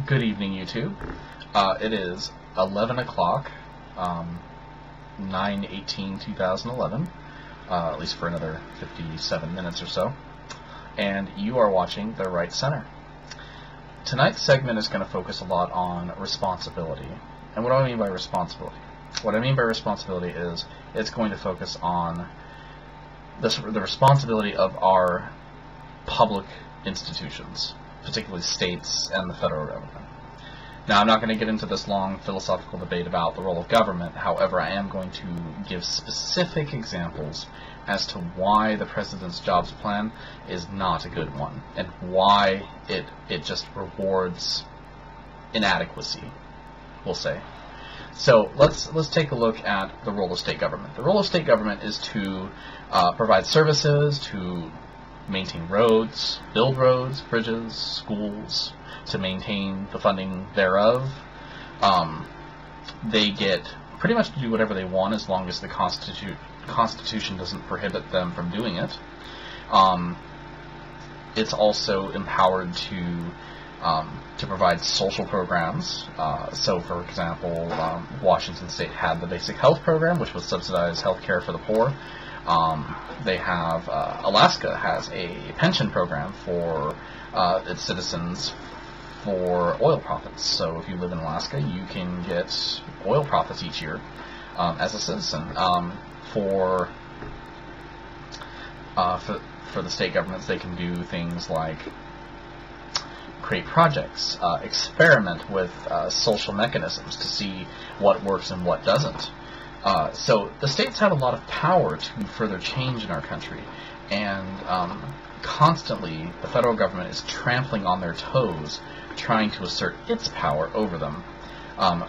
Good evening, YouTube. It is 11 o'clock, 9/18/2011, at least for another 57 minutes or so, and you are watching the Right Center. Tonight's segment is going to focus a lot on responsibility. And what do I mean by responsibility? What I mean by responsibility is it's going to focus on the responsibility of our public institutions, particularly states and the federal government. Now, I'm not going to get into this long philosophical debate about the role of government. However, I am going to give specific examples as to why the President's jobs plan is not a good one, and why it just rewards inadequacy, we'll say. So let's take a look at the role of state government. The role of state government is to provide services, to maintain roads, build roads, bridges, schools, to maintain the funding thereof. They get pretty much to do whatever they want as long as the Constitution doesn't prohibit them from doing it. It's also empowered to provide social programs. So, for example, Washington State had the basic health program, which was subsidized health care for the poor. They have, Alaska has a pension program for its citizens for oil profits. So if you live in Alaska, you can get oil profits each year as a citizen. For the state governments, they can do things like create projects, experiment with social mechanisms to see what works and what doesn't. So the states have a lot of power to further change in our country, and constantly the federal government is trampling on their toes, trying to assert its power over them,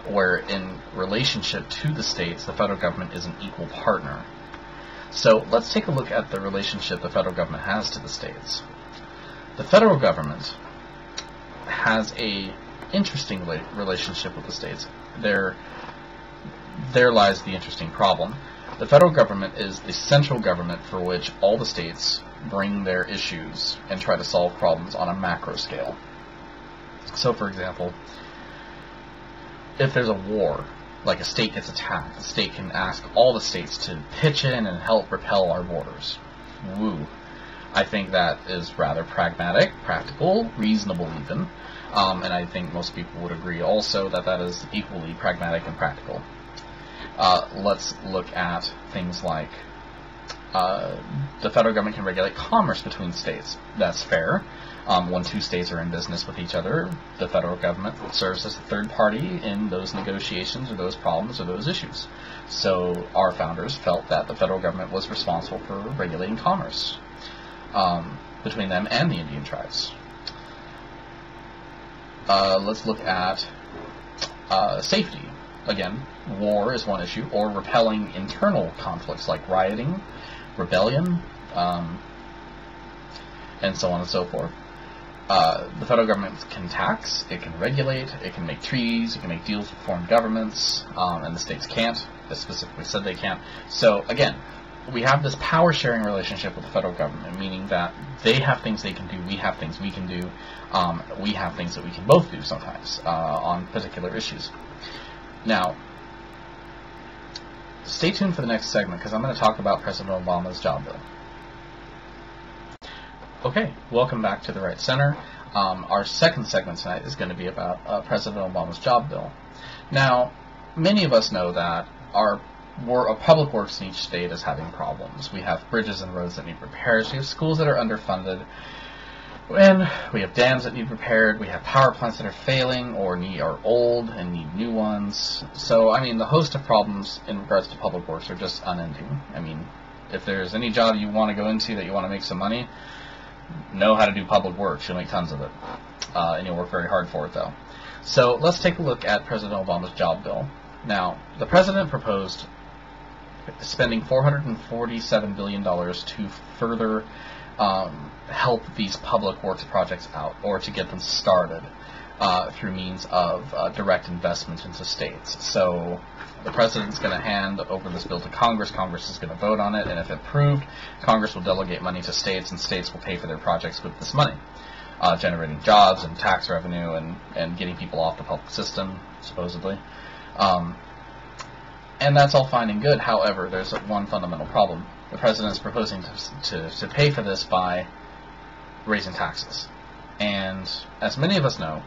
where in relationship to the states, the federal government is an equal partner. So let's take a look at the relationship the federal government has to the states. The federal government has a interesting relationship with the states. There lies the interesting problem. The federal government is the central government for which all the states bring their issues and try to solve problems on a macro scale. So, for example, if there's a war, like a state gets attacked, the state can ask all the states to pitch in and help repel our borders. Woo. I think that is rather pragmatic, practical, reasonable even, and I think most people would agree also that that is equally pragmatic and practical. Let's look at things like the federal government can regulate commerce between states. That's fair. When two states are in business with each other, the federal government serves as a third party in those negotiations or those problems or those issues. So our founders felt that the federal government was responsible for regulating commerce between them and the Indian tribes. Let's look at safety. Again, war is one issue, or repelling internal conflicts like rioting, rebellion, and so on and so forth. The federal government can tax, it can regulate, it can make treaties, it can make deals with foreign governments, and the states can't. They specifically said they can't. So again, we have this power-sharing relationship with the federal government, meaning that they have things they can do, we have things we can do, we have things that we can both do sometimes on particular issues. Now, stay tuned for the next segment, because I'm going to talk about President Obama's job bill. Okay, welcome back to the Right Center. Our second segment tonight is going to be about President Obama's job bill. Now, many of us know that our public works in each state is having problems. We have bridges and roads that need repairs. We have schools that are underfunded. And we have dams that need repaired. We have power plants that are failing or are old and need new ones. So, I mean, the host of problems in regards to public works are just unending. I mean, if there's any job you want to go into that you want to make some money, know how to do public works. You'll make tons of it. And you'll work very hard for it, though. So, let's take a look at President Obama's job bill. Now, the President proposed spending $447 billion to further help these public works projects out, or to get them started through means of direct investment into states. So the President's going to hand over this bill to Congress. Congress is going to vote on it, and if approved, Congress will delegate money to states, and states will pay for their projects with this money. generating jobs and tax revenue and getting people off the public system, supposedly. And that's all fine and good. However, there's one fundamental problem. The president is proposing to pay for this by raising taxes. And as many of us know,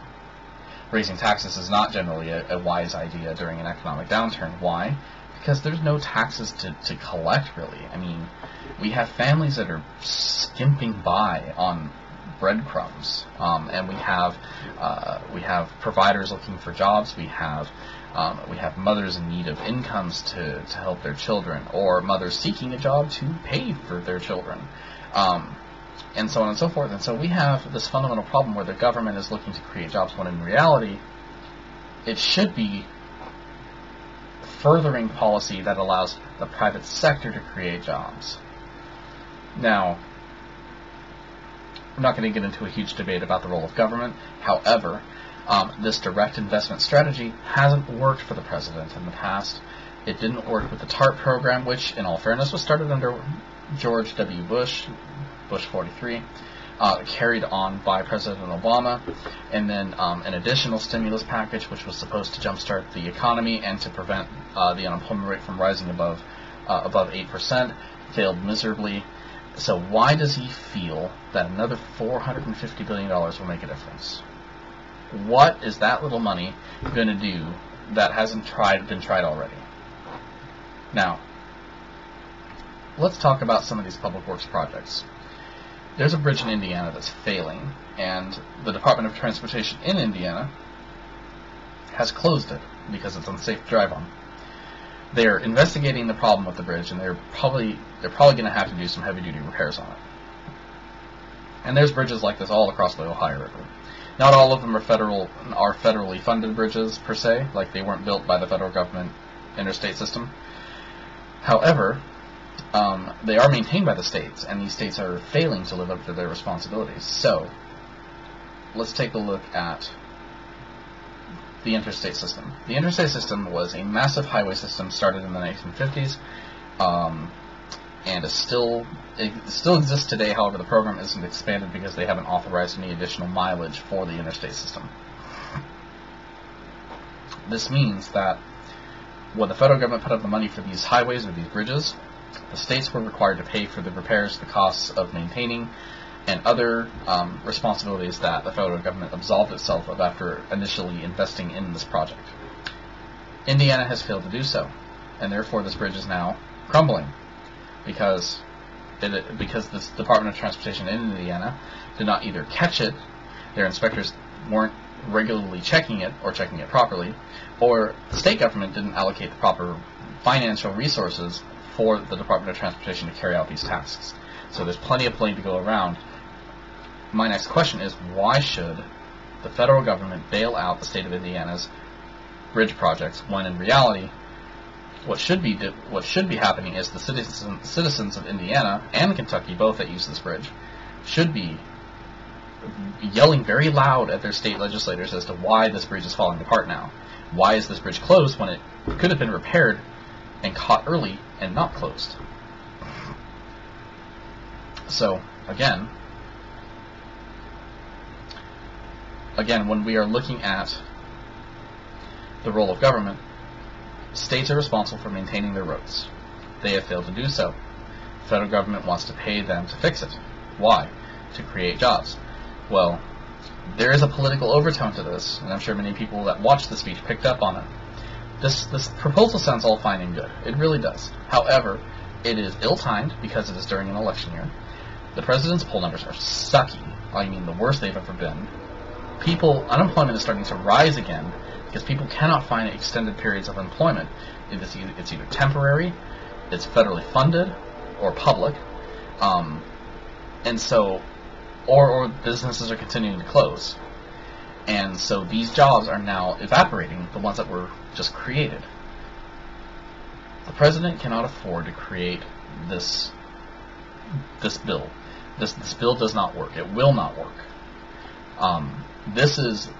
raising taxes is not generally a wise idea during an economic downturn. Why? Because there's no taxes to collect, really. I mean, we have families that are skimping by on breadcrumbs, and we have providers looking for jobs. We have mothers in need of incomes to help their children, or mothers seeking a job to pay for their children, and so on and so forth. And so we have this fundamental problem where the government is looking to create jobs when in reality it should be furthering policy that allows the private sector to create jobs. Now, I'm not going to get into a huge debate about the role of government. However, this direct investment strategy hasn't worked for the president in the past. It didn't work with the TARP program, which, in all fairness, was started under George W. Bush, Bush 43, carried on by President Obama, and then an additional stimulus package, which was supposed to jumpstart the economy and to prevent the unemployment rate from rising above 8%, failed miserably. So why does he feel that another $450 billion will make a difference? What is that little money going to do that hasn't been tried already? Now, let's talk about some of these public works projects. There's a bridge in Indiana that's failing, and the Department of Transportation in Indiana has closed it because it's unsafe to drive on. They're investigating the problem with the bridge, and they're probably going to have to do some heavy-duty repairs on it. And there's bridges like this all across the Ohio River. Not all of them are federally funded bridges per se, like they weren't built by the federal government interstate system. However, they are maintained by the states, and these states are failing to live up to their responsibilities. So, let's take a look at the interstate system. The interstate system was a massive highway system started in the 1950s, and it still exists today. However, the program isn't expanded because they haven't authorized any additional mileage for the interstate system. This means that when the federal government put up the money for these highways or these bridges, the states were required to pay for the repairs, the costs of maintaining, and other responsibilities that the federal government absolved itself of after initially investing in this project. Indiana has failed to do so, and therefore this bridge is now crumbling because this Department of Transportation in Indiana did not either catch it, their inspectors weren't regularly checking it or checking it properly, or the state government didn't allocate the proper financial resources for the Department of Transportation to carry out these tasks. So there's plenty of blame to go around. My next question is, why should the federal government bail out the state of Indiana's bridge projects when in reality what should be happening is the citizens of Indiana and Kentucky, both that use this bridge, should be yelling very loud at their state legislators as to why this bridge is falling apart now. Why is this bridge closed when it could have been repaired and caught early and not closed? So, again, when we are looking at the role of government, states are responsible for maintaining their roads. They have failed to do so. The federal government wants to pay them to fix it. Why? To create jobs. Well, there is a political overtone to this, and I'm sure many people that watched the speech picked up on it. This proposal sounds all fine and good. It really does. However, it is ill-timed because it is during an election year. The president's poll numbers are sucky. I mean, the worst they've ever been. Unemployment is starting to rise again because people cannot find extended periods of employment. It's either temporary, it's federally funded, or public, and so, or businesses are continuing to close. And so these jobs are now evaporating, the ones that were just created. The president cannot afford to create this bill. This bill does not work. It will not work. This is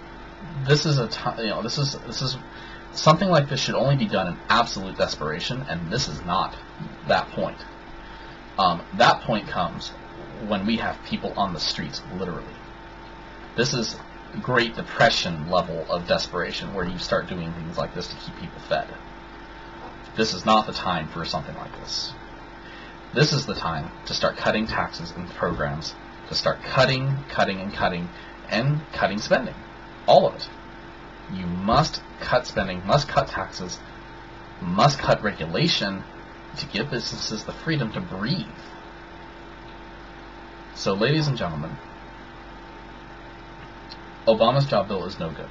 something like this should only be done in absolute desperation, and this is not that point. That point comes when we have people on the streets, literally. This is Great Depression level of desperation, where you start doing things like this to keep people fed. This is not the time for something like this. This is the time to start cutting taxes and programs, to start cutting spending. All of it. You must cut spending, must cut taxes, must cut regulation to give businesses the freedom to breathe. So, ladies and gentlemen, Obama's job bill is no good.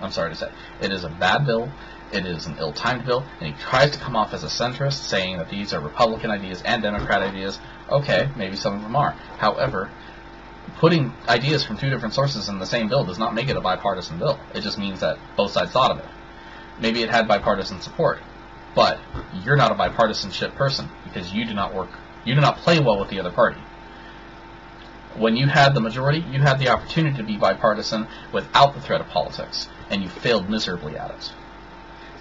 I'm sorry to say. It is a bad bill. It is an ill-timed bill, and he tries to come off as a centrist, saying that these are Republican ideas and Democrat ideas. Okay, maybe some of them are. However, putting ideas from two different sources in the same bill does not make it a bipartisan bill. It just means that both sides thought of it. Maybe it had bipartisan support, but you're not a bipartisanship person because you do not play well with the other party. When you had the majority, you had the opportunity to be bipartisan without the threat of politics, and you failed miserably at it.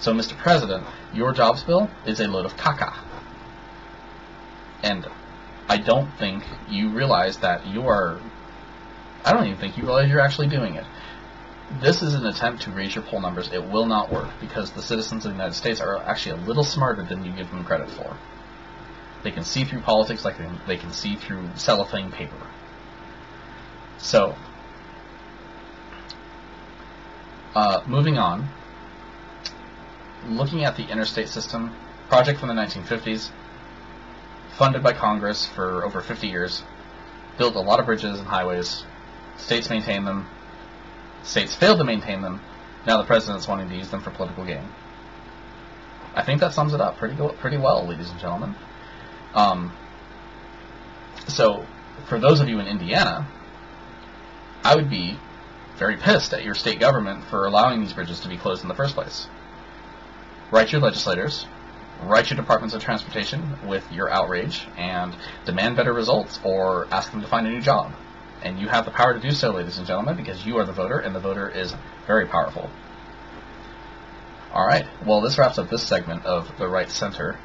So, Mr. President, your jobs bill is a load of caca. And I don't think you realize that I don't even think you realize you're actually doing it. This is an attempt to raise your poll numbers. It will not work because the citizens of the United States are actually a little smarter than you give them credit for. They can see through politics like they can see through cellophane paper. So, moving on, looking at the interstate system, project from the 1950s, funded by Congress for over 50 years, built a lot of bridges and highways, states maintain them, states failed to maintain them, now the president's wanting to use them for political gain. I think that sums it up pretty well, ladies and gentlemen. So, for those of you in Indiana, I would be very pissed at your state government for allowing these bridges to be closed in the first place. Write your legislators, write your departments of transportation with your outrage, and demand better results, or ask them to find a new job. And you have the power to do so, ladies and gentlemen, because you are the voter, and the voter is very powerful. Alright, well, this wraps up this segment of the Right Center.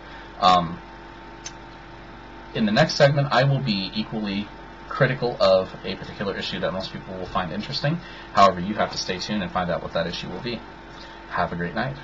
In the next segment, I will be equally critical of a particular issue that most people will find interesting. However, you have to stay tuned and find out what that issue will be. Have a great night.